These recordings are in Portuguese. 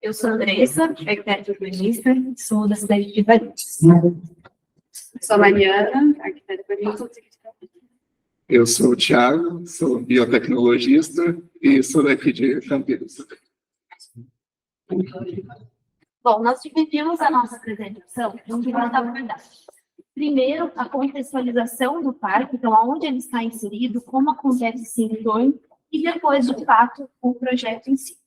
Eu sou Andressa, arquiteta urbanista, sou da cidade de Valinhos. Sou Mariana, arquiteta urbanista. Eu sou o Thiago, sou biotecnologista e sou daqui de Campinas. Bom, nós dividimos a nossa apresentação em duas abordagens. Primeiro, a contextualização do parque, então, aonde ele está inserido, como acontece esse entorno, e depois, de fato, o projeto em si.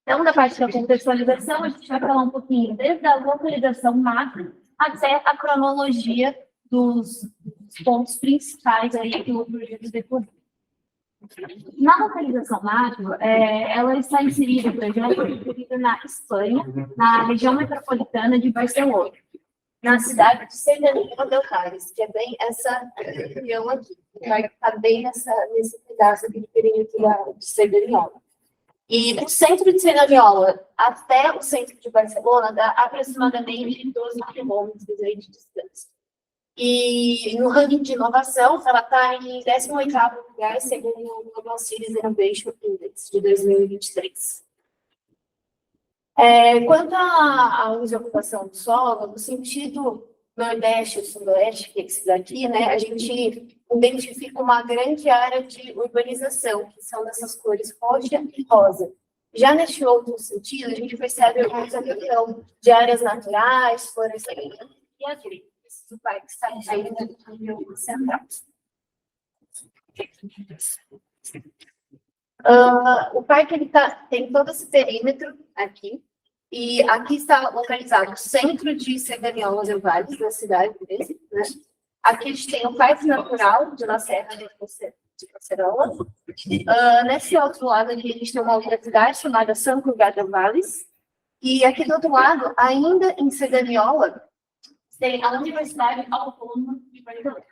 Então, da parte da contextualização, a gente vai falar um pouquinho desde a localização macro até a cronologia dos pontos principais aí do projeto decorrido. Na localização macro, ela está inserida, o projeto decorrido na Espanha, na região metropolitana de Barcelona, na cidade de Cerdanyola del Valle, que é bem essa região aqui, vai estar bem nesse pedaço aqui de perímetro de Cerdanyola. E do centro de Cerdanyola até o centro de Barcelona dá aproximadamente 12 quilômetros de distância. E no ranking de inovação, ela está em 18º lugar, segundo o Global Cities Innovation Index de 2023. Quanto à uso e ocupação do solo, no sentido nordeste e sudoeste, que é esse daqui, né, a gente identifica uma grande área de urbanização, que são dessas cores roxa e rosa. Já neste outro sentido, a gente percebe uma questão de áreas naturais, florescências e agrícolas. O parque está aí na região central. O parque tem todo esse perímetro aqui, e aqui está localizado o centro de Cerdanyola del Valle, na cidade mesmo, né? Aqui a gente tem o Parque Natural de La Serra de Cacerola. Nesse outro lado aqui a gente tem uma outra cidade chamada San Cugat del Valles. E aqui do outro lado, ainda em Cerdanyola, tem a Universidade Autônoma de Barcelona.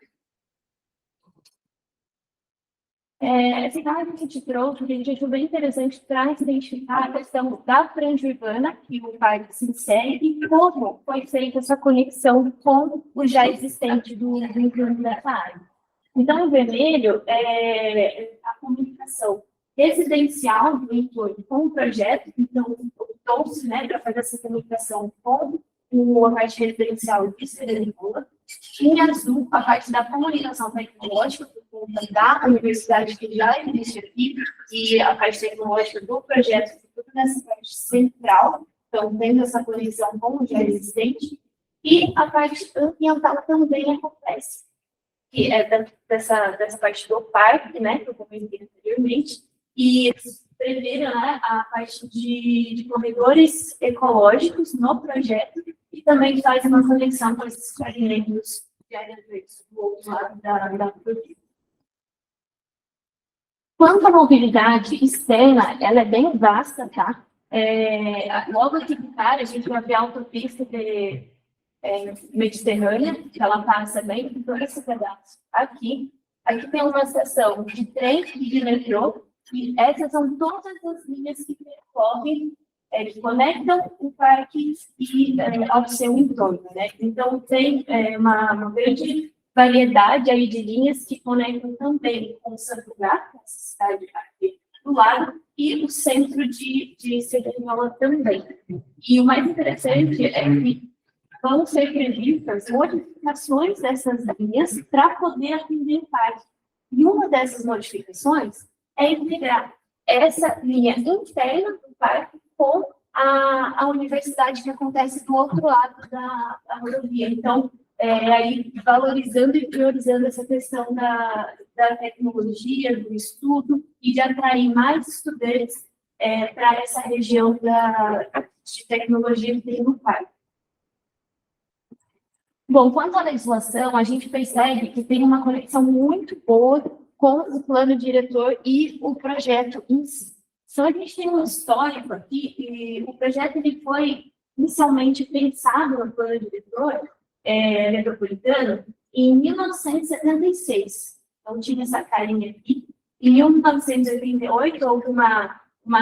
Esse caso que a gente trouxe, que a gente achou bem interessante para identificar a questão da franja urbana que o parque se insere e como foi feita essa conexão com o já existente do entorno dessa área. Então, o vermelho é a comunicação residencial do entorno com o projeto, então, optou-se, né, para fazer essa comunicação com a parte residencial de Cerdanyola. Em azul, a parte da comunicação tecnológica, por conta da universidade que já existe aqui, e a parte tecnológica do projeto, tudo nessa parte central, então, tendo essa conexão com o já existente, e a parte ambiental também acontece, que é dessa parte do parque, né, que eu comentei anteriormente, e previram, né, a parte de corredores ecológicos no projeto, e também faz uma conexão com esses fragmentos de áreas verdes do outro lado da produção. Quanto à mobilidade externa, ela é bem vasta, tá? Logo aqui de cara, a gente vai ver a autopista mediterrânea, que ela passa bem por todo esse pedaço aqui. Aqui tem uma estação de trem e de metrô, e essas são todas as linhas que percorrem, que conectam o parque e ao seu entorno, né? Então, tem uma grande variedade aí de linhas que conectam também com San Cugat, essa cidade aqui do lado, e o centro de Cerdanyola também. E o mais interessante é que vão ser previstas modificações dessas linhas para poder atender o parque. E uma dessas modificações é integrar essa linha interna do parque com a universidade que acontece do outro lado da rodovia. Então, aí valorizando e priorizando essa questão da tecnologia, do estudo e de atrair mais estudantes para essa região de tecnologia que tem no parque. Bom, quanto à legislação, a gente percebe que tem uma conexão muito boa com o plano diretor e o projeto em si. Então, a gente tem um histórico aqui, e o projeto ele foi inicialmente pensado no plano diretor metropolitano em 1976. Então, tinha essa carinha aqui. Em 1988, houve uma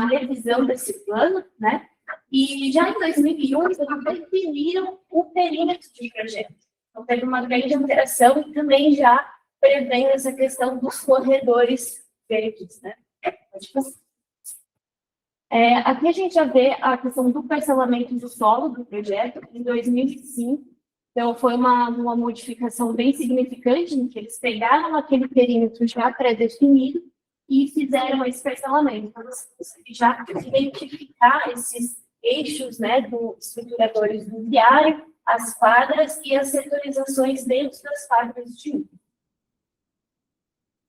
revisão desse plano, né? E já em 2001, eles definiram o perímetro de projeto. Então, teve uma grande alteração e também já prevendo essa questão dos corredores verdes, né? Aqui a gente já vê a questão do parcelamento do solo do projeto em 2005. Então, foi uma modificação bem significante, em que eles pegaram aquele perímetro já pré-definido e fizeram esse parcelamento. Então, você já identificar esses eixos, né, dos estruturadores do viário, as quadras e as setorizações dentro das quadras de uso.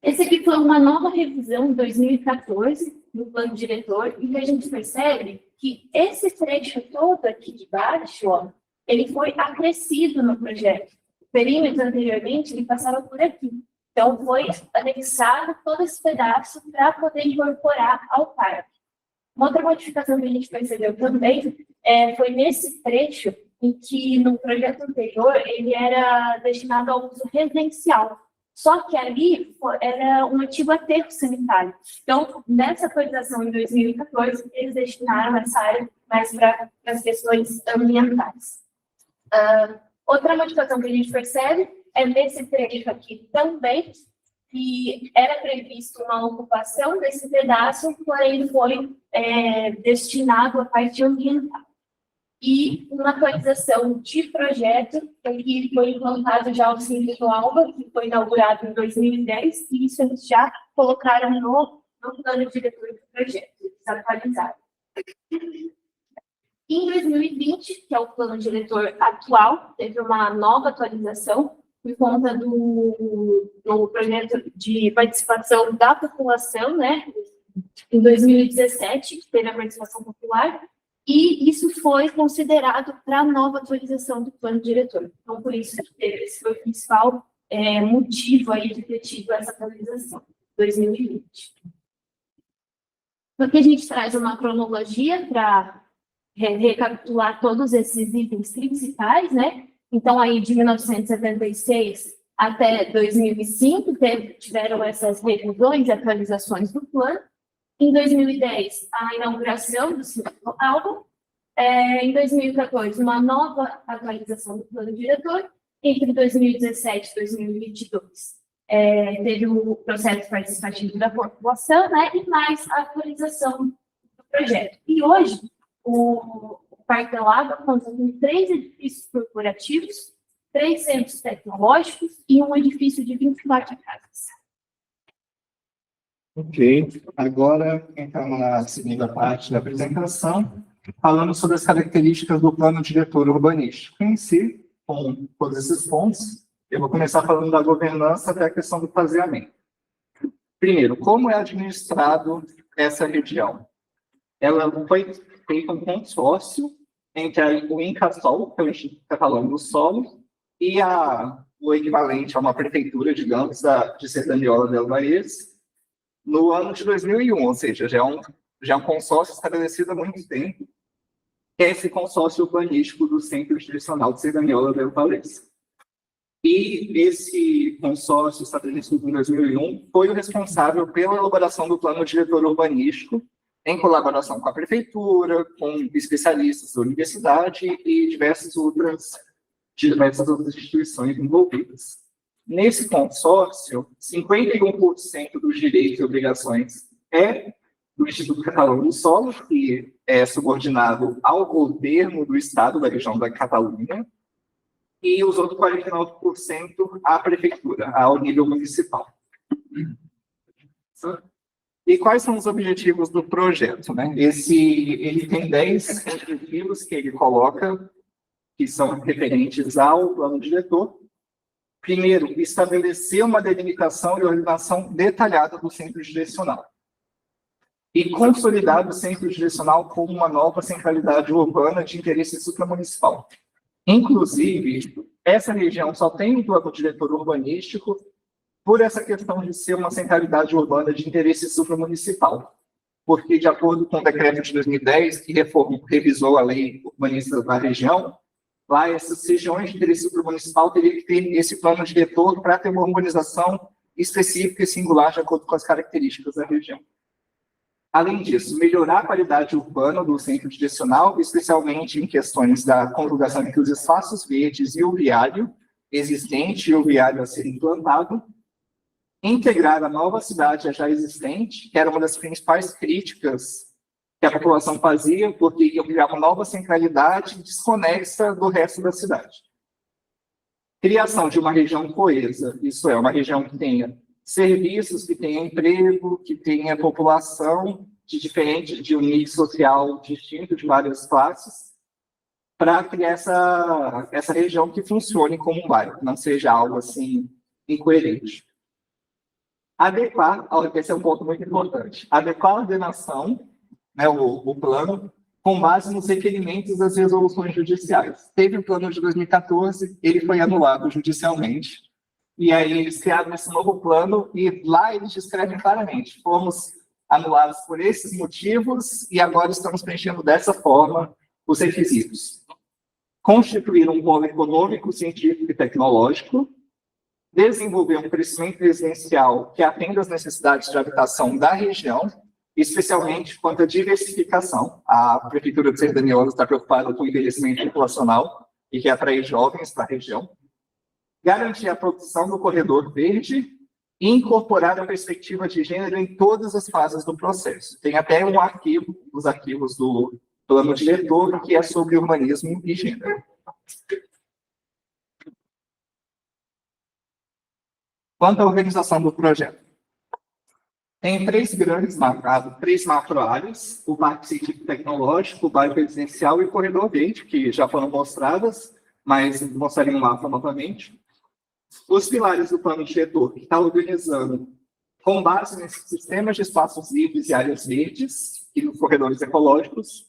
Esse aqui foi uma nova revisão em 2014 do plano diretor, e que a gente percebe que esse trecho todo aqui de baixo, ó, ele foi acrescido no projeto. O perímetro anteriormente, ele passava por aqui. Então, foi anexado todo esse pedaço para poder incorporar ao parque. Uma outra modificação que a gente percebeu também foi nesse trecho em que, no projeto anterior, ele era destinado ao uso residencial. Só que ali era um antigo aterro sanitário. Então, nessa atualização em 2014, eles destinaram essa área mais para as questões ambientais. Outra modificação que a gente percebe é nesse trecho aqui também, que era previsto uma ocupação desse pedaço, porém ele foi destinado à parte ambiental. E uma atualização de projeto, que foi implantado já o Simples do Alba, que foi inaugurado em 2010, e isso eles já colocaram no plano diretor do projeto, desatualizado. Em 2020, que é o plano diretor atual, teve uma nova atualização por conta do projeto de participação da população, né? Em 2017, teve a participação popular, e isso foi considerado para a nova atualização do plano diretor. Então, por isso, esse foi o principal motivo aí de ter tido essa atualização, 2020. Então, aqui a gente traz uma cronologia para recapitular todos esses itens principais, né? Então, aí de 1976 até 2005, tiveram essas revisões e atualizações do plano. Em 2010, a inauguração do Simples do Alba. Em 2014, uma nova atualização do plano diretor. Entre 2017 e 2022, teve o processo participativo da população, né? E mais a atualização do projeto. E hoje, o Parque da Lagoa conta com 3 edifícios corporativos, 3 centros tecnológicos e um edifício de 24 casas. Ok, agora entramos na segunda parte da apresentação, falando sobre as características do plano diretor urbanístico em si, com todos esses pontos. Eu vou começar falando da governança até a questão do faseamento. Primeiro, como é administrado essa região? Ela foi feito um consórcio entre o Incasol, que é o Instituto Catalão do Solo, e o equivalente a uma prefeitura, digamos, de Cerdaniola del Valle, no ano de 2001, ou seja, já é um consórcio estabelecido há muito tempo, que é esse consórcio urbanístico do Centro Institucional de Cerdaniola del Valle. E esse consórcio estabelecido em 2001 foi o responsável pela elaboração do plano diretor urbanístico, em colaboração com a prefeitura, com especialistas da universidade e diversas outras instituições envolvidas. Nesse consórcio, 51% dos direitos e obrigações é do Instituto Catalão do Solo, que é subordinado ao governo do Estado da região da Catalunha, e os outros 49% à prefeitura, ao nível municipal. E quais são os objetivos do projeto, né? Ele tem 10 objetivos que ele coloca, que são referentes ao plano diretor. Primeiro, estabelecer uma delimitação e organização detalhada do centro direcional. E consolidar o centro direcional como uma nova centralidade urbana de interesse supramunicipal. Inclusive, essa região só tem um plano diretor urbanístico por essa questão de ser uma centralidade urbana de interesse supramunicipal. Porque, de acordo com o decreto de 2010, que revisou a lei urbanista da região, lá essas regiões de interesse supramunicipal teriam que ter esse plano diretor para ter uma urbanização específica e singular de acordo com as características da região. Além disso, melhorar a qualidade urbana do centro direcional, especialmente em questões da conjugação entre os espaços verdes e o viário existente e o viário a ser implantado. Integrar a nova cidade já existente, que era uma das principais críticas que a população fazia, porque ia criar uma nova centralidade desconexa do resto da cidade. Criação de uma região coesa, isso é, uma região que tenha serviços, que tenha emprego, que tenha população de um mix social distinto de várias classes, para criar essa região que funcione como um bairro, não seja algo assim incoerente. Adequar, esse é um ponto muito importante, adequar a ordenação, né, o plano, com base nos requerimentos das resoluções judiciais. Teve o plano de 2014, ele foi anulado judicialmente, e aí eles criaram esse novo plano, e lá eles descrevem claramente, fomos anulados por esses motivos, e agora estamos preenchendo dessa forma os requisitos. Constituir um polo econômico, científico e tecnológico, desenvolver um crescimento residencial que atenda às necessidades de habitação da região, especialmente quanto à diversificação. A Prefeitura de Sertaniola está preocupada com o envelhecimento populacional e quer atrair jovens para a região. Garantir a produção do corredor verde e incorporar a perspectiva de gênero em todas as fases do processo. Tem até um arquivo, os arquivos do plano diretor, que é sobre urbanismo e gênero. Quanto à organização do projeto, tem três macro-áreas, o Parque Científico Tecnológico, o Bairro Residencial e o Corredor Verde, que já foram mostradas, mas mostrarei um mapa novamente. Os pilares do plano diretor, que está organizando com base nesses sistemas de espaços livres e áreas verdes e nos corredores ecológicos,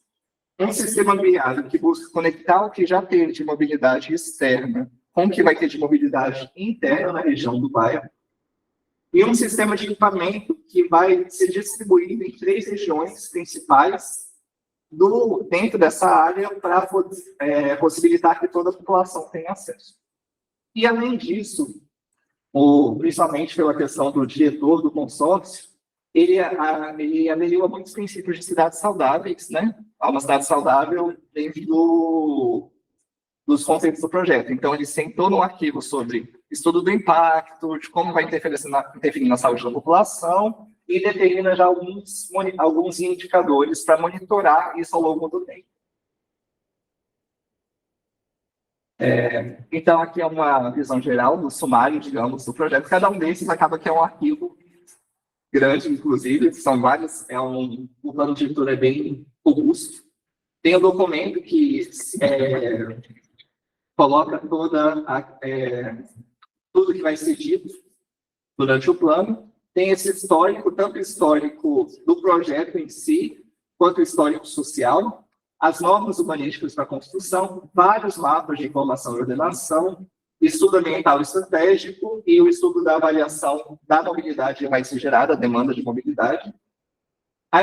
um sistema viário que busca conectar o que já tem de mobilidade externa com o que vai ter de mobilidade interna na região do bairro, e um sistema de equipamento que vai ser distribuído em 3 regiões principais dentro dessa área para possibilitar que toda a população tenha acesso. E, além disso, principalmente pela questão do diretor do consórcio, ele aderiu a muitos princípios de cidades saudáveis, né? Há uma cidade saudável dentro dos conceitos do projeto. Então, ele sentou no arquivo sobre estudo do impacto, de como vai interferir na saúde da população, e determina já alguns indicadores para monitorar isso ao longo do tempo. Então, aqui é uma visão geral do sumário, digamos, do projeto. Cada um desses acaba que é um arquivo grande, inclusive, são vários, o plano de diretor é bem robusto. Tem um documento que coloca tudo que vai ser dito durante o plano. Tem esse histórico, tanto histórico do projeto em si, quanto histórico social, as normas urbanísticas para construção, vários mapas de informação e ordenação, estudo ambiental estratégico e o estudo da avaliação da mobilidade que vai ser gerada, a demanda de mobilidade, a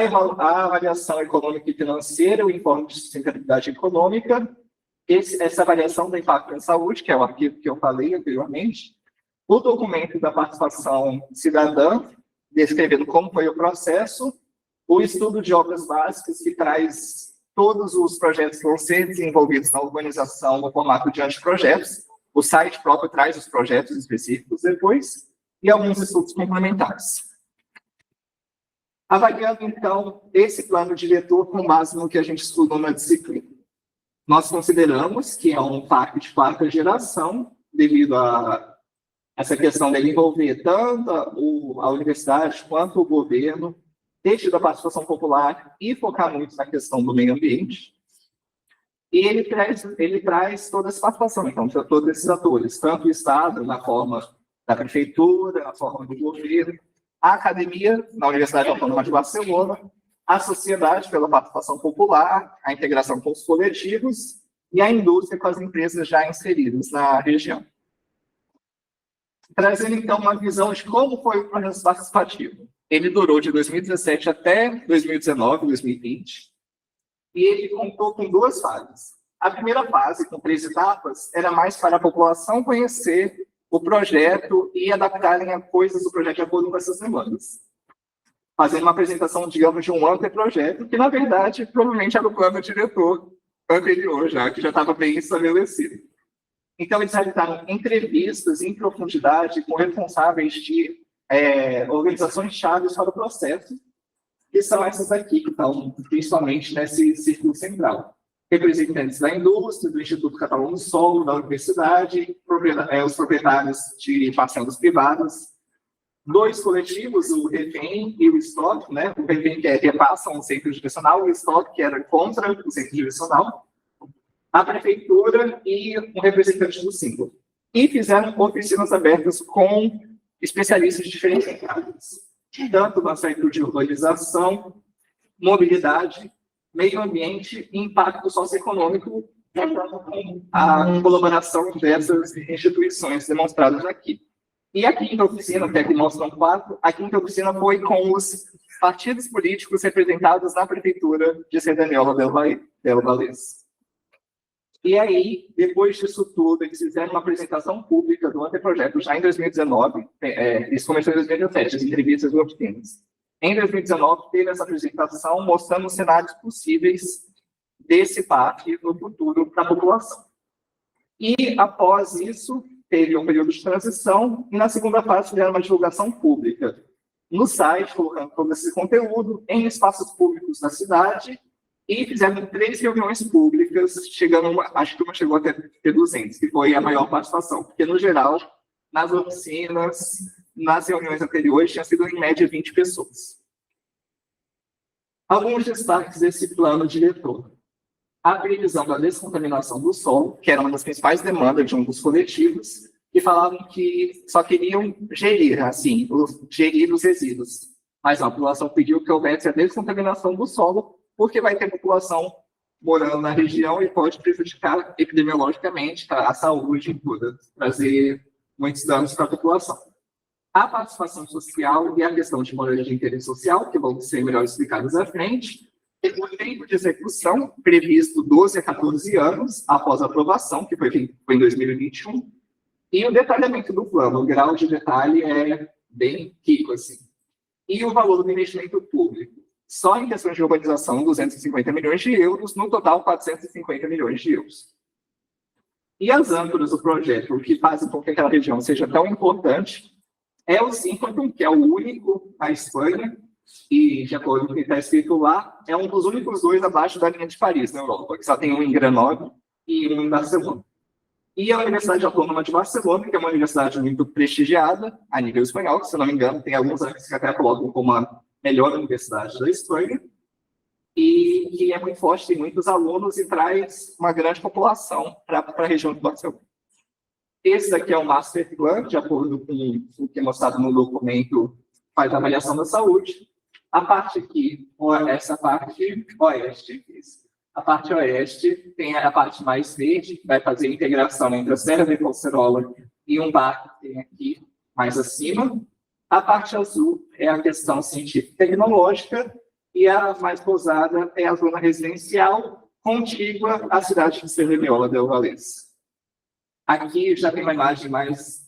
avaliação econômica e financeira, o informe de sustentabilidade econômica, essa avaliação do impacto em saúde, que é o arquivo que eu falei anteriormente, o documento da participação cidadã, descrevendo como foi o processo, o estudo de obras básicas, que traz todos os projetos que vão ser desenvolvidos na urbanização no formato de anteprojetos, o site próprio traz os projetos específicos depois, e alguns estudos complementares. Avaliando, então, esse plano diretor com base no que a gente estudou na disciplina. Nós consideramos que é um parque de 4ª geração, devido a essa questão dele envolver tanto a universidade quanto o governo, ter tido a participação popular e focar muito na questão do meio ambiente. E ele traz toda essa participação, então, de todos esses atores, tanto o Estado, na forma da prefeitura, na forma do governo, a academia, na Universidade Autônoma de Barcelona, a sociedade pela participação popular, a integração com os coletivos e a indústria com as empresas já inseridas na região. Trazendo, então, uma visão de como foi o processo participativo. Ele durou de 2017 até 2019, 2020, e ele contou com 2 fases. A primeira fase, com 3 etapas, era mais para a população conhecer o projeto e adaptarem a coisas do projeto de acordo com essas demandas. Fazendo uma apresentação, digamos, de um anteprojeto, que, na verdade, provavelmente era o plano diretor anterior, que já estava bem estabelecido. Então, eles realizaram entrevistas em profundidade com responsáveis de organizações chaves para o processo, que são essas aqui, que estão principalmente nesse círculo central. Representantes da indústria, do Instituto Catalão do Solo, da universidade, os proprietários de parcelas privadas. 2 coletivos, o REFEM e o STOP, né? O REFEM que repassa um centro jurisdicional, o STOP que era contra o centro jurisdicional, a prefeitura e um representante do símbolo. E fizeram oficinas abertas com especialistas diferenciados, tanto no aspecto de urbanização, mobilidade, meio ambiente e impacto socioeconômico, com a colaboração dessas instituições demonstradas aqui. E a quinta oficina, que aqui mostram 4, a quinta oficina foi com os partidos políticos representados na prefeitura de Cerdaniola del Valle. E aí, depois disso tudo, eles fizeram uma apresentação pública do anteprojeto já em 2019, isso começou em 2017, as entrevistas e oficinas. Em 2019, teve essa apresentação mostrando os cenários possíveis desse parque no futuro para a população. E, após isso, teve um período de transição, e na segunda fase fizeram uma divulgação pública no site, colocando todo esse conteúdo em espaços públicos da cidade, e fizeram 3 reuniões públicas, acho que uma chegou até ter 200, que foi a maior participação, porque, no geral, nas oficinas, nas reuniões anteriores, tinha sido, em média, 20 pessoas. Alguns destaques desse plano diretor. A previsão da descontaminação do solo, que era uma das principais demandas de um dos coletivos, que falavam que só queriam gerir os resíduos. Mas a população pediu que houvesse a descontaminação do solo, porque vai ter população morando na região e pode prejudicar epidemiologicamente a saúde e tudo, trazer muitos danos para a população. A participação social e a questão de moradia de interesse social, que vão ser melhor explicadas à frente, o tempo de execução, previsto 12 a 14 anos após a aprovação, que foi em 2021, e o detalhamento do plano, o grau de detalhe é bem rico, assim. E o valor do investimento público. Só em questões de urbanização, 250 milhões de euros, no total, 450 milhões de euros. E as âncoras do projeto, o que faz com que aquela região seja tão importante, é o Síncroton, que é o único na Espanha, e, de acordo com o que está escrito lá, é um dos únicos 2 abaixo da linha de Paris, na Europa, que só tem um em Grenoble e um em Barcelona. E a Universidade Autônoma de Barcelona, que é uma universidade muito prestigiada a nível espanhol, que, se não me engano, tem alguns anos que até colocam como a melhor universidade da Espanha, e que é muito forte, tem muitos alunos e traz uma grande população para a região de Barcelona. Esse daqui é o Master Plan, de acordo com o que é mostrado no documento, faz a avaliação da saúde. A parte aqui, essa parte oeste, a parte oeste tem a parte mais verde, que vai fazer a integração entre a Serra da Collserola e um bar que tem aqui mais acima. A parte azul é a questão científica e tecnológica, e a mais pousada é a zona residencial contígua à cidade de Cerdaniola del Valle. Aqui já tem uma imagem mais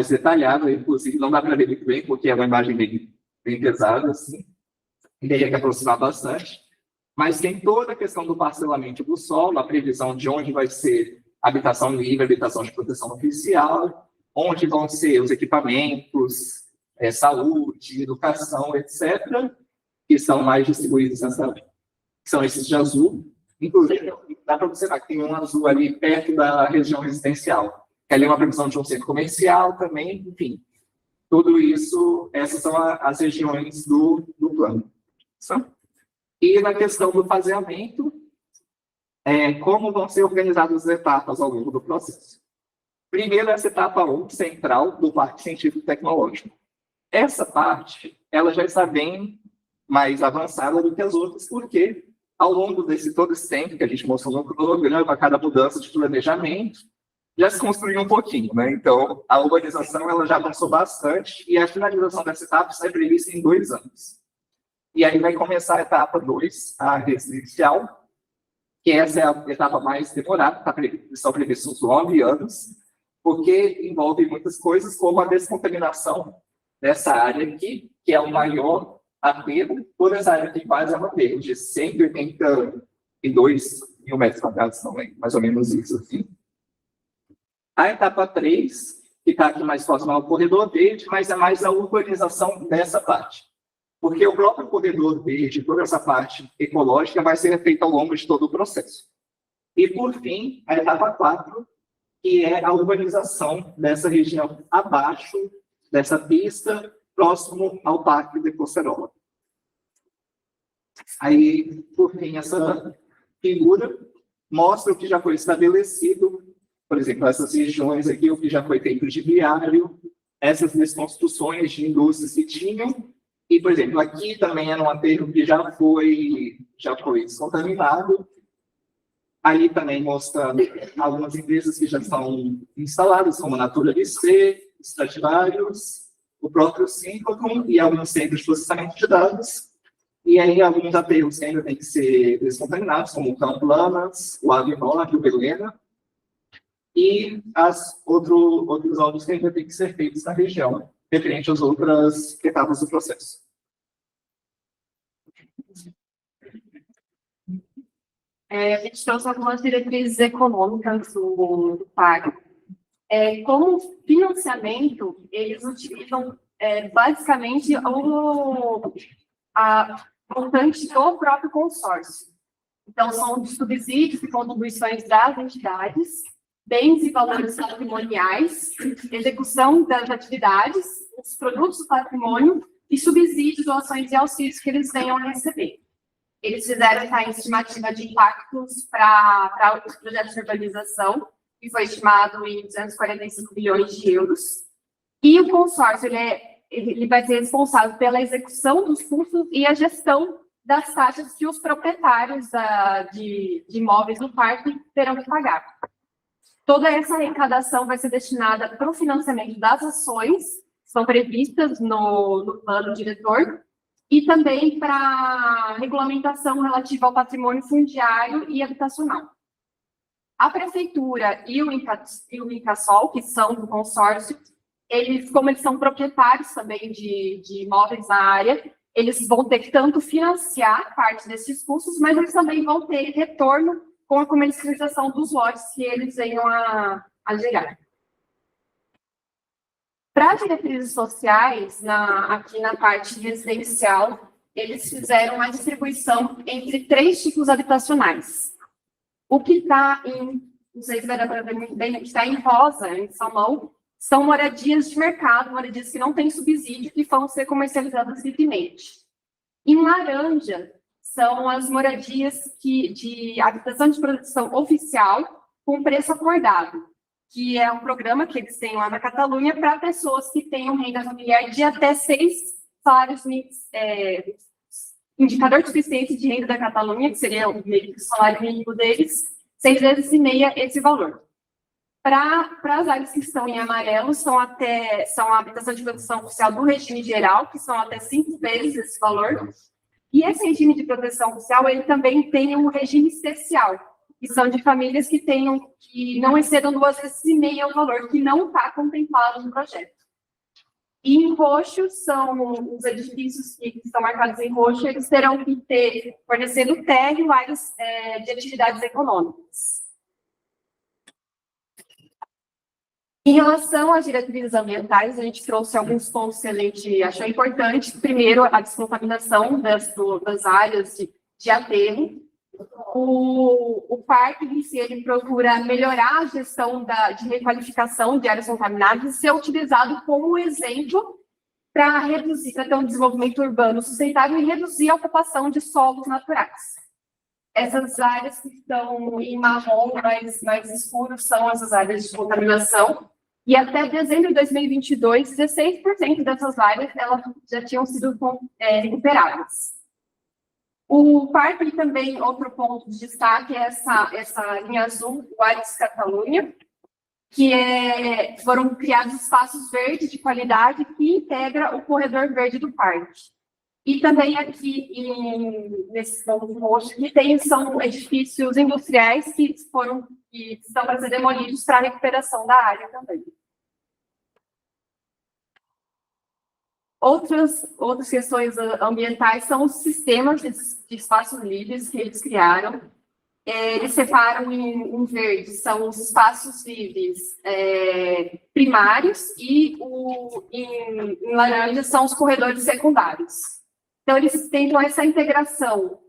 detalhada, inclusive não dá para ver muito bem, porque é uma imagem bem pesada, assim, e teria que aproximar bastante. Mas tem toda a questão do parcelamento do solo, a previsão de onde vai ser habitação livre, habitação de proteção oficial, onde vão ser os equipamentos, saúde, educação, etc., que são mais distribuídos nessa, que são esses de azul. Inclusive, dá para observar que tem um azul ali perto da região residencial. Ali é uma previsão de um centro comercial também, enfim. Tudo isso, essas são as regiões do plano. E na questão do faseamento, como vão ser organizadas as etapas ao longo do processo. Primeiro, essa etapa 1, central, do Parque Científico e Tecnológico. Essa parte, ela já está bem mais avançada do que as outras, porque ao longo todo esse tempo que a gente mostrou no cronograma, cada mudança de planejamento, já se construiu um pouquinho, né? Então, a urbanização ela já avançou bastante e a finalização dessa etapa está prevista em 2 anos. E aí vai começar a etapa 2, a residencial, que essa é a etapa mais demorada, são previstos 9 anos, porque envolve muitas coisas, como a descontaminação dessa área aqui, que é o maior aterro. Toda essa área aqui quase é um aterro de 182 mil metros quadrados também, mais ou menos isso assim. A etapa 3, que está aqui mais próxima ao corredor verde, mas é mais a urbanização dessa parte. Porque o próprio corredor verde, toda essa parte ecológica, vai ser feita ao longo de todo o processo. E, por fim, a etapa 4, que é a urbanização dessa região abaixo dessa pista, próximo ao Parque de Cocerola. Aí, por fim, essa figura mostra o que já foi estabelecido, por exemplo, essas regiões aqui, o que já foi feito de viário, essas desconstruções de indústrias que tinham, e, por exemplo, aqui também era um aterro que já foi descontaminado. Ali também mostra algumas empresas que já estão instaladas, como a Natura LC, Stradivarius, o próprio Synchrotron e alguns centros de processamento de dados. E aí alguns aterros que ainda têm que ser descontaminados, como o Camplanas, o Avinor, o Belena, e outros órgãos que ainda têm que ser feitos na região, referente às outras etapas do processo. A gente trouxe algumas diretrizes econômicas do PAC. Como financiamento, eles utilizam basicamente a montante do próprio consórcio. Então, são subsídios e contribuições das entidades, bens e valores patrimoniais, execução das atividades, os produtos do patrimônio e subsídios, doações e auxílios que eles venham a receber. Eles fizeram essa estimativa de impactos para os projetos de urbanização, que foi estimado em 245 bilhões de euros. E o consórcio ele vai ser responsável pela execução dos custos e a gestão das taxas que os proprietários de imóveis do parque terão que pagar. Toda essa arrecadação vai ser destinada para o financiamento das ações que são previstas no plano diretor e também para a regulamentação relativa ao patrimônio fundiário e habitacional. A Prefeitura e o Incasol, que são do consórcio, como eles são proprietários também de imóveis na área, eles vão ter que tanto financiar parte desses custos, mas eles também vão ter retorno com a comercialização dos lotes que eles venham a gerar. Para as diretrizes sociais, aqui na parte residencial, eles fizeram uma distribuição entre 3 tipos habitacionais. O que está não sei se vai dar para ver muito bem, o que está em rosa, em salmão, são moradias de mercado, moradias que não têm subsídio, que vão ser comercializadas livremente. Em laranja, são as moradias de habitação de produção oficial com preço acordado, que é um programa que eles têm lá na Catalunha para pessoas que tenham renda familiar de até 6 salários mínimos, indicador de suficiência de renda da Catalunha, que seria o salário mínimo deles, 6 vezes e meia esse valor. Para as áreas que estão em amarelo, são a habitação de produção oficial do regime geral, que são até 5 vezes esse valor. E esse regime de proteção oficial, ele também tem um regime especial, que são de famílias que não excedam 2 vezes e meia o valor, que não está contemplado no projeto. E em roxo, são os edifícios que estão marcados em roxo, eles terão que fornecer no térreo áreas de atividades econômicas. Em relação às diretrizes ambientais, a gente trouxe alguns pontos que a gente achou importante. Primeiro, a descontaminação das áreas de aterro. O parque em si, ele procura melhorar a gestão de requalificação de áreas contaminadas e ser utilizado como exemplo para ter um desenvolvimento urbano sustentável e reduzir a ocupação de solos naturais. Essas áreas que estão em marrom mais escuro são essas áreas de contaminação. E até dezembro de 2022, 16% dessas áreas elas já tinham sido recuperadas. O parque também, outro ponto de destaque, é essa linha azul, o Ares Catalunha, que foram criados espaços verdes de qualidade que integra o corredor verde do parque. E também aqui, nesse ponto roxo, que são edifícios industriais que estão para ser demolidos para a recuperação da área também. Outras questões ambientais são os sistemas de espaços livres que eles criaram. Eles separam em verde, são os espaços livres primários e em laranja são os corredores secundários. Então, eles tentam essa integração.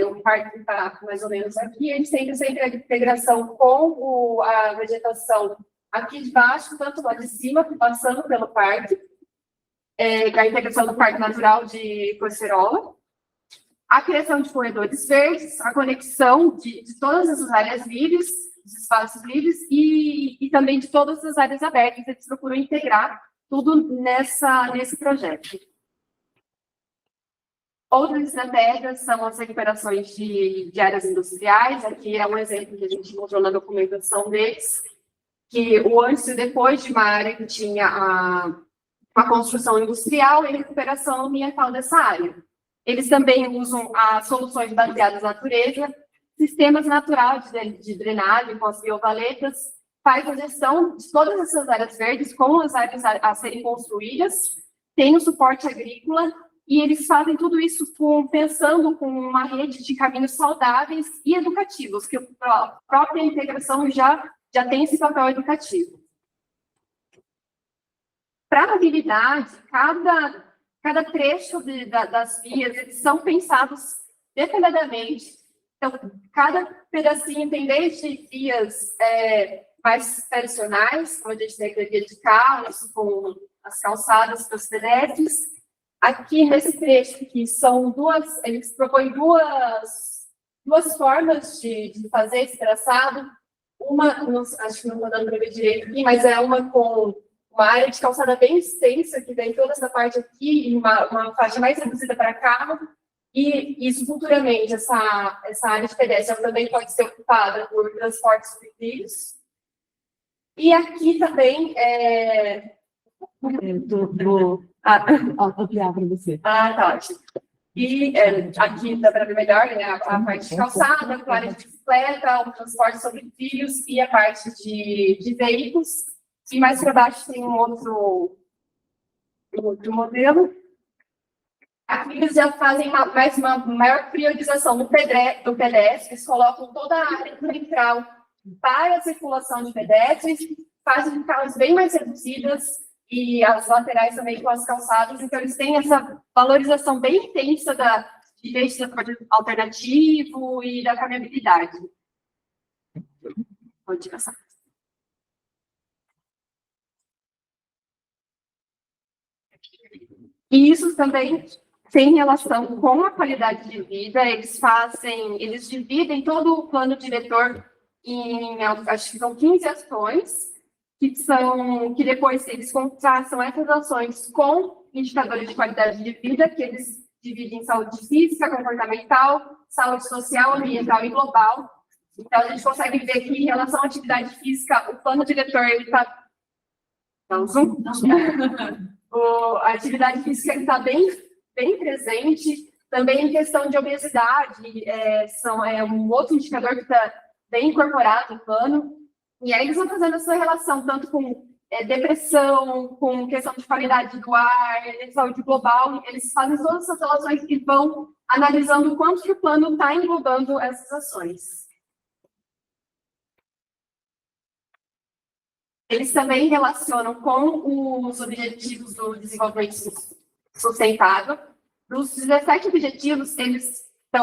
O parque está mais ou menos aqui, eles tentam sempre a integração com a vegetação aqui de baixo, tanto lá de cima, passando pelo parque, a integração do Parque Natural de Cocerola, a criação de corredores verdes, a conexão de todas essas áreas livres, dos espaços livres, e também de todas as áreas abertas. Eles procuram integrar tudo nesse projeto. Outras estratégias são as recuperações de áreas industriais. Aqui é um exemplo que a gente mostrou na documentação deles, que o antes e depois de uma área que tinha uma construção industrial e recuperação ambiental dessa área. Eles também usam as soluções baseadas na natureza, sistemas naturais de drenagem com as biovaletas, faz a gestão de todas essas áreas verdes com as áreas a serem construídas, tem o suporte agrícola, e eles fazem tudo isso pensando com uma rede de caminhos saudáveis e educativos, que a própria integração já tem esse papel educativo. Para a mobilidade, cada trecho das vias, eles são pensados detalhadamente. Então, cada pedacinho tem desde vias mais tradicionais, como a gente tem aqui de carros, com as calçadas para os pedestres. Aqui, nesse trecho, que são eles propõem duas formas de fazer esse traçado. Uma, acho que não estou dando para ver direito aqui, mas é uma com uma área de calçada bem extensa, que vem toda essa parte aqui, e uma faixa mais reduzida para carro, e isso futuramente, essa área de pedestre também pode ser ocupada por transportes públicos. E aqui também Vou criar para você. tá ótimo. E aqui dá para ver melhor, né, a parte de calçada, a área de bicicleta, o transporte sobre trilhos e a parte de veículos. E mais para baixo tem um outro modelo. Aqui eles já fazem uma maior priorização do pedestre, eles colocam toda a área central para a circulação de pedestres, fazem carros bem mais reduzidas, e as laterais também com as calçadas, então eles têm essa valorização bem intensa de meio de transporte alternativo e da caminhabilidade. Pode passar. E isso também tem relação com a qualidade de vida. Eles dividem todo o plano diretor em, acho que são 15 ações, que depois eles contrastam essas ações com indicadores de qualidade de vida, que eles dividem em saúde física, comportamental, saúde social, ambiental e global. Então, a gente consegue ver que, em relação à atividade física, o plano diretor está... A atividade física está bem presente. Também em questão de obesidade, é um outro indicador que está bem incorporado no plano. E aí eles vão fazendo essa relação tanto com depressão, com questão de qualidade do ar, de saúde global. Eles fazem todas essas relações e vão analisando o quanto que o plano está englobando essas ações. Eles também relacionam com os objetivos do desenvolvimento sustentável. Dos 17 objetivos,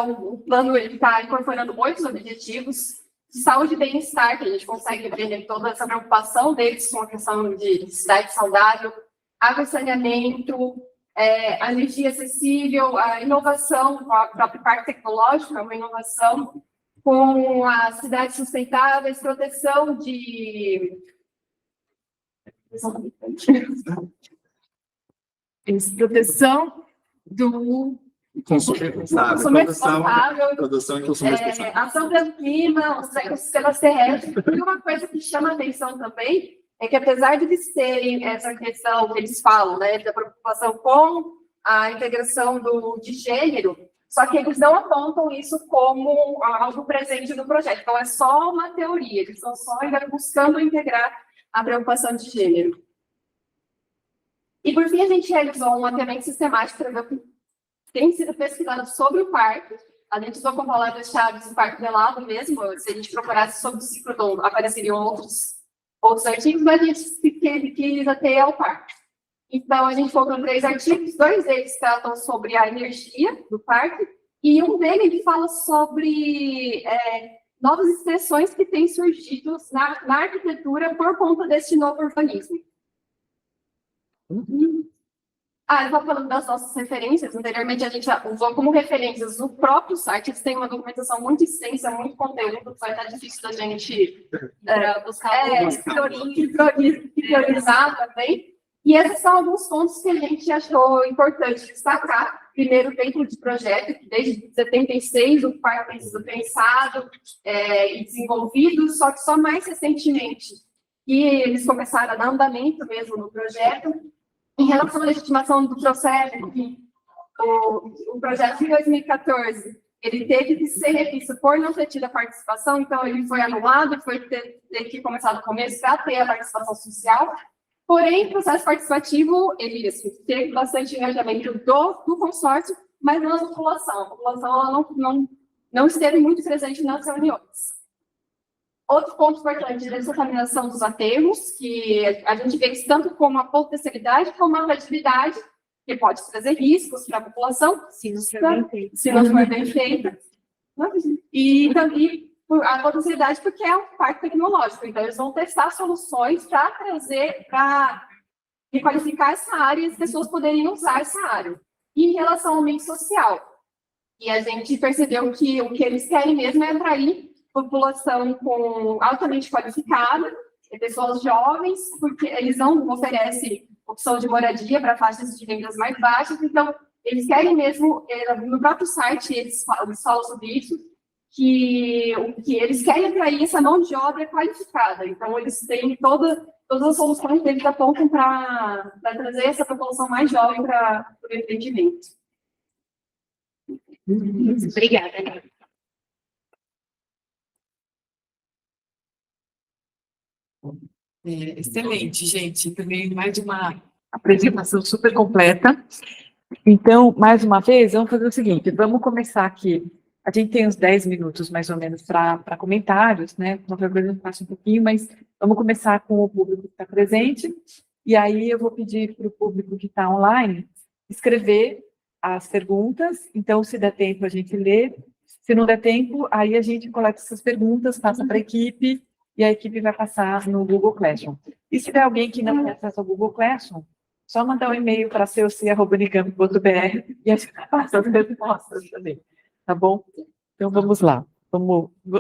o plano está incorporando 8 objetivos. De saúde e bem-estar, que a gente consegue ver toda essa preocupação deles com a questão de cidade saudável, água e saneamento, a energia acessível, a inovação, a própria parte tecnológica, uma inovação com as cidades sustentáveis, proteção do Consumo responsável, produção e consumo responsável. Ação pelo clima, os ecossistemas terrestres. E uma coisa que chama atenção também é que, apesar de eles terem essa questão que eles falam, né, da preocupação com a integração de gênero, só que eles não apontam isso como algo presente no projeto. Então, é só uma teoria, eles estão só ainda buscando integrar a preocupação de gênero. E, por fim, a gente realizou um mapeamento sistemático para ver o que tem sido pesquisado sobre o parque. A gente usou como palavras-chave o Parque Velado mesmo. Se a gente procurasse sobre o ciclodon, apareceriam outros artigos, mas a gente quis até ao parque. Então, a gente colocou 3 artigos, 2 deles tratam sobre a energia do parque, e um deles ele fala sobre novas expressões que têm surgido na arquitetura por conta desse novo urbanismo. Eu estava falando das nossas referências. Anteriormente, a gente usou como referências o próprio site. Eles têm uma documentação muito extensa, muito conteúdo, vai estar difícil da gente buscar priorizar também. E esses são alguns pontos que a gente achou importante destacar. Primeiro, dentro do projeto, que desde 76 o parque tem sido pensado e desenvolvido, só que só mais recentemente que eles começaram a dar andamento mesmo no projeto. Em relação à legitimação do processo, o projeto de 2014, ele teve que ser revisto por não ter tido a participação, então ele foi anulado, teve que começar do começo para ter a participação social. Porém, o processo participativo, ele assim, teve bastante engajamento do consórcio, mas não da população. A população ela não esteve muito presente nas reuniões. Outro ponto importante é a descontaminação dos aterros, que a gente vê isso tanto como a potencialidade como a fragilidade, que pode trazer riscos para a população, se não for bem feita. E também a potencialidade porque é um parque tecnológico, então eles vão testar soluções para trazer, para requalificar essa área e as pessoas poderem usar essa área. E em relação ao meio social, e a gente percebeu que o que eles querem mesmo é atrair população altamente qualificada, pessoas jovens, porque eles não oferecem opção de moradia para faixas de rendas mais baixas, então eles querem mesmo, no próprio site eles falam sobre isso, que eles querem atrair essa mão de obra qualificada, então eles têm todas as soluções deles apontam para trazer essa população mais jovem para o empreendimento. Obrigada. Excelente, gente. Também mais uma apresentação super completa. Então, mais uma vez, vamos fazer o seguinte, vamos começar aqui. A gente tem uns 10 minutos, mais ou menos, para comentários, né? Qualquer coisa a gente passa um pouquinho, mas vamos começar com o público que está presente. E aí eu vou pedir para o público que está online escrever as perguntas. Então, se der tempo, a gente lê. Se não der tempo, aí a gente coleta essas perguntas, passa para a equipe, e a equipe vai passar no Google Classroom. E se tiver alguém que não tem acesso ao Google Classroom, só mandar um e-mail para coc@unicamp.br e a gente passa as respostas também. Tá bom? Então, vamos lá.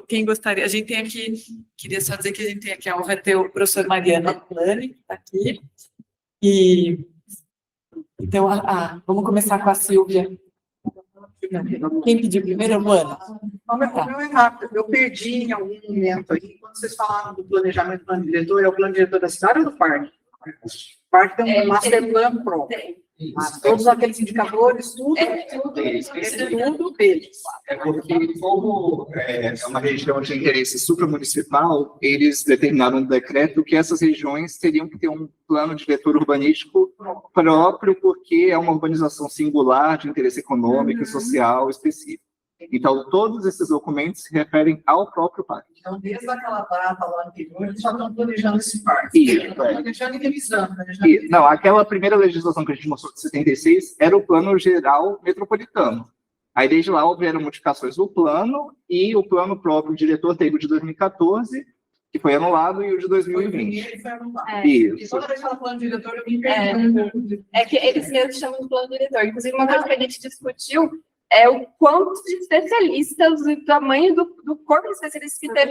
Quem gostaria? A gente tem aqui, queria só dizer que a gente tem aqui a honra de ter o professor Mariana Plani, que está aqui. E, então, vamos começar com a Silvia. Quem pediu primeiro, Luana? O meu é rápido. Eu perdi em algum momento aí, quando vocês falaram do planejamento do plano diretor, é o plano diretor da cidade ou do parque? O parque tem um master plan próprio. Mas todos aqueles indicadores, tudo deles. É porque, como é uma região de interesse supramunicipal, eles determinaram um decreto que essas regiões teriam que ter um plano diretor urbanístico próprio, porque é uma urbanização singular de interesse econômico e social específico. Então, todos esses documentos se referem ao próprio parque. Então, desde aquela data lá anterior, eles já estão planejando esse parque. Isso, Planejando e revisando. Não, aquela primeira legislação que a gente mostrou de 76 era o plano geral metropolitano. Aí, desde lá, houveram modificações do plano, e o plano próprio, o diretor teve o de 2014, que foi anulado, e o de 2020. E toda vez que fala plano diretor, eu me pergunto. É que eles mesmos chamam de plano diretor. Inclusive, uma coisa que a gente discutiu é o quanto de especialistas, o tamanho do corpo de especialistas que teve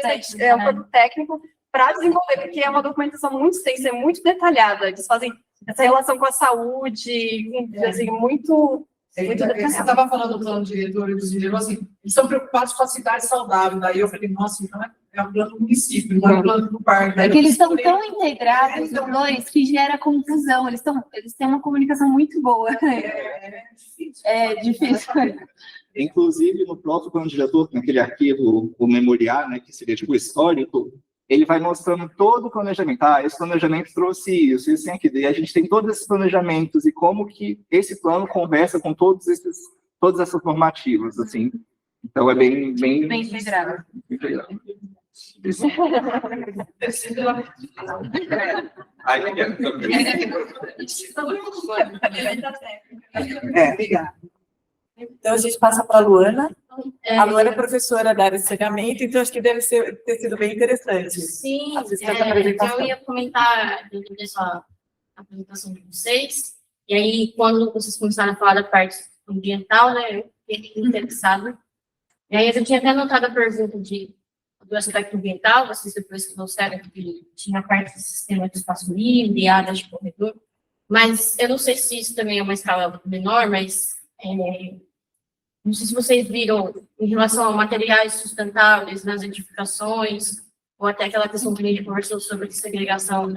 o corpo técnico para desenvolver, porque é uma documentação muito extensa, muito detalhada. Eles fazem essa relação com a saúde, assim, muito Você estava falando do plano diretor e dos diretores, assim, eles estão preocupados com a cidade saudável. Daí eu falei, nossa, então é um plano do município, não é um plano do parque. É que eles estão tão integrados, os dois, que gera confusão. Eles têm uma comunicação muito boa. É difícil. Inclusive, no próprio plano diretor, naquele arquivo, o memorial, né, que seria tipo histórico, ele vai mostrando todo o planejamento. Esse planejamento trouxe isso tem aquilo. E a gente tem todos esses planejamentos e como que esse plano conversa com todas essas normativas, assim. Então, é bem integrado. Obrigada. Então, a gente passa para a Luana. A Luana é professora da área de saneamento, então acho que deve ter sido bem interessante. Sim, assistir essa apresentação. eu ia comentar dentro dessa apresentação de vocês, e aí, quando vocês começaram a falar da parte ambiental, né, eu fiquei interessada. E aí, eu tinha até anotado a pergunta do aspecto ambiental, vocês depois que trouxeram que tinha a parte do sistema de espaço livre, áreas de corredor, mas eu não sei se isso também é uma escala menor, mas não sei se vocês viram em relação a materiais sustentáveis nas edificações, ou até aquela questão que a gente conversou sobre a segregação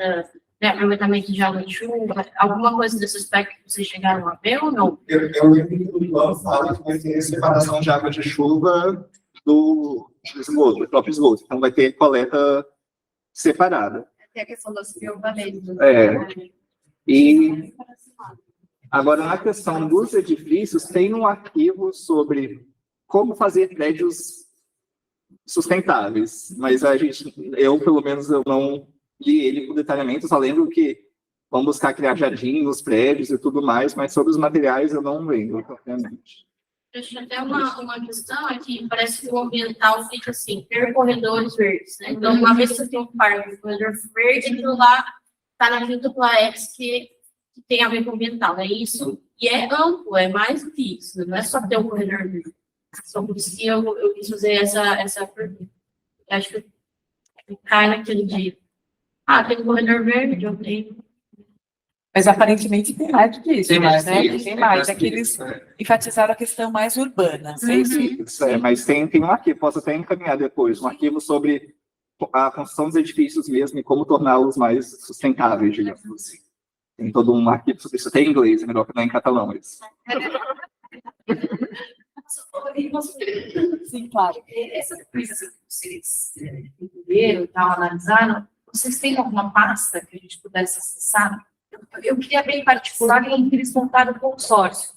aproveitamento de água de chuva, alguma coisa desse aspecto que vocês chegaram a ver ou não? Eu lembro que o plano fala que vai ter separação de água de chuva do esgoto, do próprio esgoto. Então vai ter coleta separada. Tem a questão das biovalentes. E agora, na questão dos edifícios, tem um arquivo sobre como fazer prédios sustentáveis, mas eu, pelo menos, eu não li ele com detalhamento, só lembro que vão buscar criar jardim nos prédios e tudo mais, mas sobre os materiais eu não lembro, propriamente. Acho que até uma questão é que parece que o ambiental fica assim, ter corredores verdes, né? Então, uma vez que você tem um parque, um corredor verde, aquilo lá está na dupla X que tem a ver com o ambiental, é isso, e é amplo, é mais do que isso, não é só ter um corredor verde. Só por isso que eu quis fazer essa pergunta. Eu acho que cai naquele dia. Tem um corredor verde, eu tenho. Mas aparentemente tem mais do que isso, Tem mais né? que isso, Tem tem mais. mais É que que eles isso, enfatizaram a questão mais urbana. Mas tem um arquivo, posso até encaminhar depois, um arquivo sobre a construção dos edifícios mesmo e como torná-los mais sustentáveis, digamos assim. Tem todo um arquivo sobre isso, até em inglês, é melhor que não em catalão isso. Sim, claro. Essa coisa que vocês entenderam e tal, analisaram, vocês têm alguma pasta que a gente pudesse acessar? Eu queria ver em particular em que eles montaram o consórcio.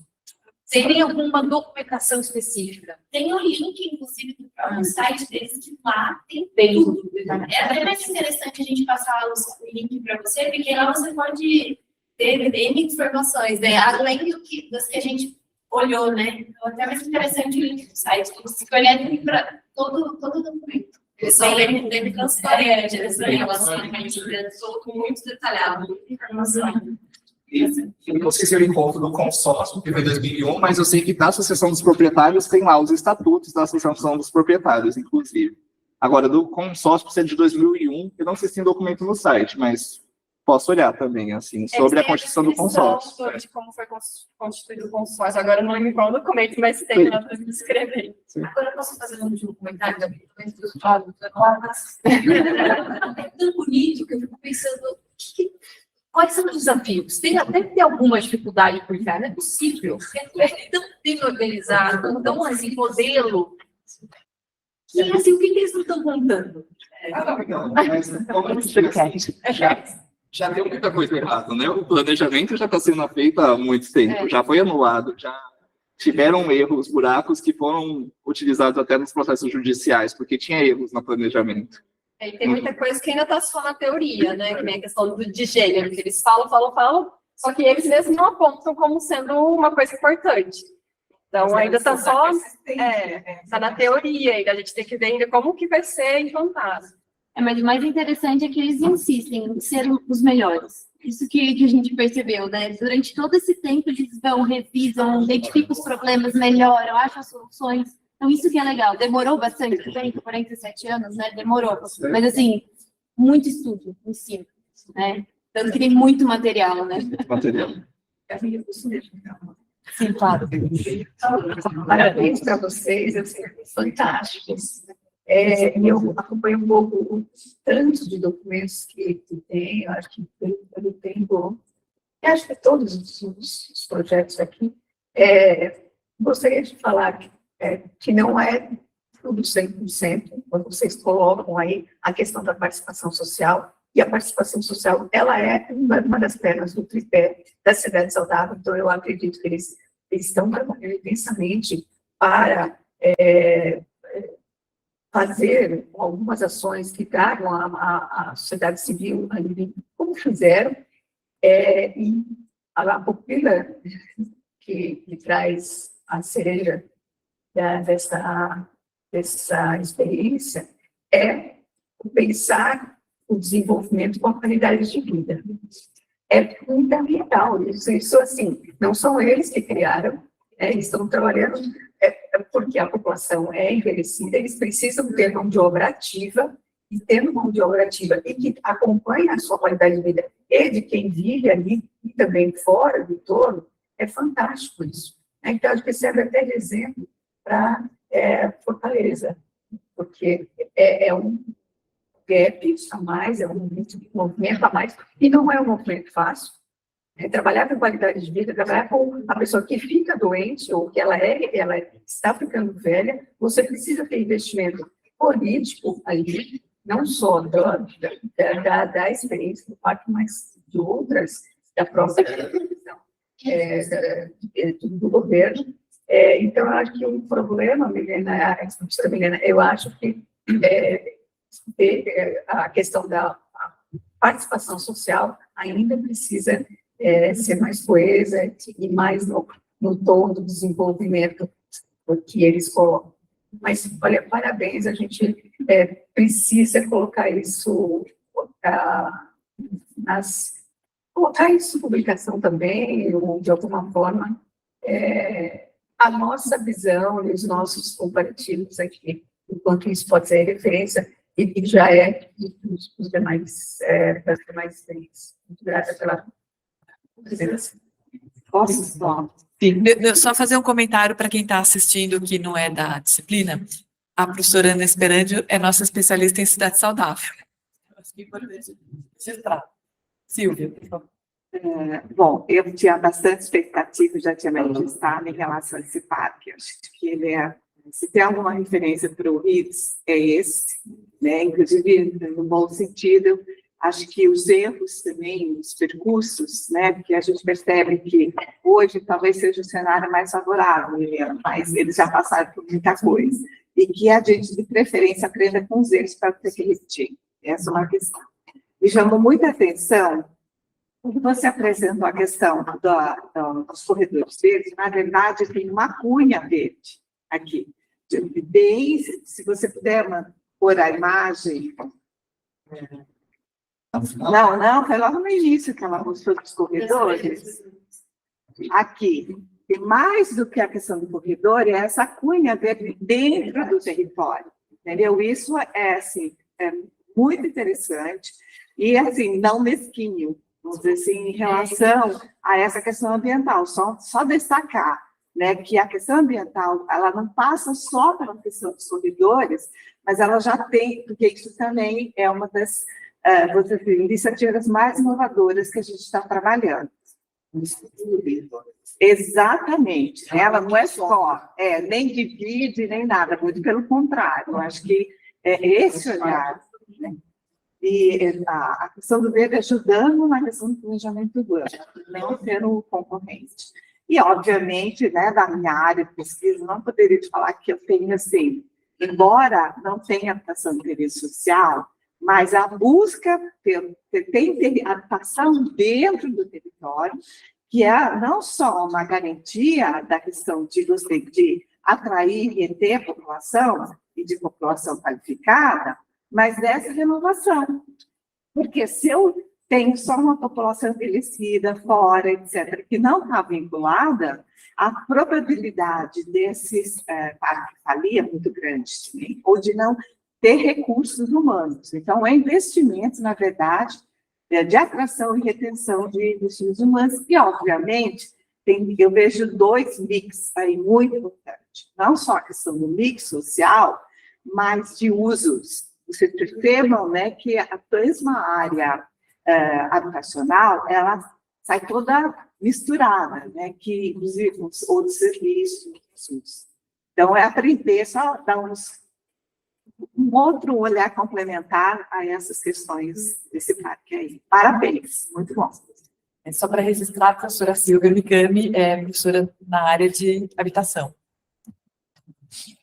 Tem alguma documentação específica? Tem um link, inclusive, no site deles, que lá tem Tem. tudo. É até mais interessante a gente passar o link para você, porque lá você pode ter N informações, né? Além das que a gente olhou, né? Então, até mais interessante o link do site. Você conhece para todo o documento. Eles são bem transparentes, eles têm relacionamento muito detalhado, muita informação. Eu não sei se eu encontro do consórcio, que foi em 2001, mas eu sei que da Associação dos Proprietários tem lá os estatutos da Associação dos Proprietários, inclusive. Agora, do consórcio, que é de 2001, eu não sei se tem documento no site, mas posso olhar também, assim, sobre a constituição do consórcio. De como foi constituído o consórcio. Agora eu não lembro qual documento, mas tem lá para escrever. Agora eu posso fazer um comentário da é tão bonito que eu fico pensando quais são os desafios? Deve ter alguma dificuldade por cá, não é possível. É tão bem organizado, tão assim, modelo. E assim, o que eles não estão contando? Mas como já deu muita coisa errada, né? O planejamento já está sendo feito há muito tempo, já foi anulado, já tiveram erros, buracos que foram utilizados até nos processos judiciais, porque tinha erros no planejamento. E tem muita coisa que ainda está só na teoria, né? Que nem a questão de gênero, que eles falam, só que eles mesmos não apontam como sendo uma coisa importante. Então, ainda está só tá na teoria, ainda a gente tem que ver ainda como que vai ser implantado. Mas o mais interessante é que eles insistem em ser os melhores. Isso que a gente percebeu, né? Durante todo esse tempo, eles vão, revisam, identificam os problemas, melhoram, acham as soluções. Então, isso que é legal. Demorou bastante tempo, 47 anos, né? Demorou. Mas, assim, muito estudo em cima, né? Tanto que tem muito material, né? Material. Sim, claro. Parabéns para vocês, assim, fantásticos. Eu acompanho um pouco o tanto de documentos que tem, eu acho que pelo tempo, eu acho que todos os projetos aqui, gostaria de falar que não é tudo 100%, quando vocês colocam aí a questão da participação social, e a participação social, ela é uma das pernas do tripé da cidade saudável, então eu acredito que eles estão trabalhando intensamente para fazer algumas ações que tragam a sociedade civil ali, como fizeram, e a pupila que traz a cereja dessa experiência é pensar o desenvolvimento com a qualidade de vida. É fundamental isso assim, não são eles que criaram, eles estão trabalhando porque a população é envelhecida, eles precisam ter mão de obra ativa, e tendo mão de obra ativa e que acompanha a sua qualidade de vida e de quem vive ali e também fora do entorno, é fantástico isso. Então, acho que serve até de exemplo para Fortaleza, porque é um gap a mais, é um movimento a mais, e não é um movimento fácil. Trabalhar com qualidade de vida, trabalhar com a pessoa que fica doente, ou que ela está ficando velha, você precisa ter investimento político ali, não só da experiência do parque, mas de outras, da própria do governo. Então, eu acho que o problema, Milena, professora Milena, eu acho que a questão da participação social ainda precisa ser mais coesa e mais no tom do desenvolvimento que eles colocam. Mas, olha, parabéns, a gente precisa colocar isso, colocar isso em publicação também, ou de alguma forma, a nossa visão e os nossos comparativos aqui, enquanto isso pode ser referência, e já dos demais, das demais experiências. Muito grata pela apresentação. Posso falar? Sim, só fazer um comentário para quem está assistindo que não é da disciplina. A professora Ana Esperandio é nossa especialista em cidade saudável. Acho que é importante registrar. Silvia, por favor. Bom, eu tinha bastante expectativa, já tinha manifestado em relação a esse parque. Eu acho que ele se tem alguma referência para o RIDS, é esse, né? Inclusive, no bom sentido, acho que os erros também, os percursos, né? Porque a gente percebe que hoje talvez seja o cenário mais favorável, mas eles já passaram por muita coisa. E que a gente, de preferência, aprenda com os erros para ter que repetir. Essa é uma questão. Me chamou muita atenção quando você apresentou a questão dos corredores verdes. Na verdade, tem uma cunha verde aqui. Bem, se você puder pôr a imagem. Não, foi logo no início que ela mostrou dos corredores. Aqui. E mais do que a questão do corredor, é essa cunha verde dentro do território. Entendeu? Isso assim, é muito interessante e, assim, não mesquinho, vamos dizer assim, em relação a essa questão ambiental. Só destacar, né, que a questão ambiental, ela não passa só pela questão dos corredores, mas ela já tem, porque isso também é uma das iniciativas mais inovadoras que a gente está trabalhando. Exatamente. Ela não é só, nem divide, nem nada, muito pelo contrário. Eu acho que esse olhar, né? E a questão do verde ajudando na questão do planejamento urbano, não sendo concorrente. E, obviamente, né, da minha área de pesquisa, não poderia te falar que eu tenho, assim, embora não tenha atuação de interesse social, mas a busca tem atuação dentro do território, que é não só uma garantia da questão de atrair e reter a população, e de população qualificada, mas dessa renovação. Porque se eu tenho só uma população envelhecida, fora, etc., que não está vinculada, a probabilidade desses parques falir é muito grande também, ou de não ter recursos humanos. Então, é investimento, na verdade, de atração e retenção de investimentos humanos, e, obviamente, eu vejo dois mix aí muito importantes. Não só a questão do mix social, mas de usos. Vocês percebam, né, que a mesma área habitacional, ela sai toda misturada, né, que, inclusive, com outros serviços. Então, é aprender só dar um outro olhar complementar a essas questões desse parque aí. Parabéns, muito bom. Só para registrar, a professora Silvia Mikami é professora na área de habitação.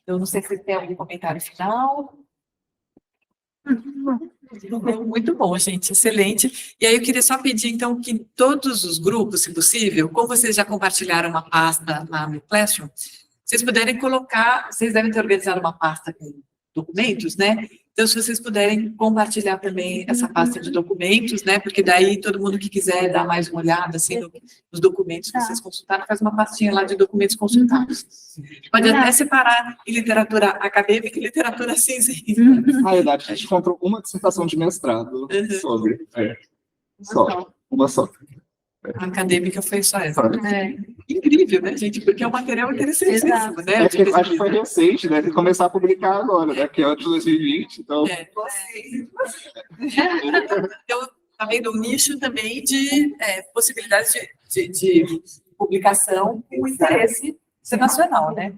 Eu não sei se tem algum comentário final. Muito bom, gente, excelente. E aí eu queria só pedir, então, que todos os grupos, se possível, como vocês já compartilharam uma pasta na Classroom, vocês puderem colocar, vocês devem ter organizado uma pasta com documentos, né? Então, se vocês puderem compartilhar também essa pasta de documentos, né? Porque daí todo mundo que quiser dar mais uma olhada, assim, nos documentos que vocês consultaram, faz uma pastinha lá de documentos consultados. Pode até separar em literatura acadêmica e literatura cinzenta. Na verdade, a gente encontrou uma dissertação de mestrado sobre. Só. Uma só. A acadêmica foi só essa. Incrível, né, gente? Porque é um material interessantíssimo, né? Acho que foi recente, deve começar a publicar agora, né? Que é o de 2020, então... Então, tá vendo um nicho também de possibilidades de publicação com interesse internacional, né?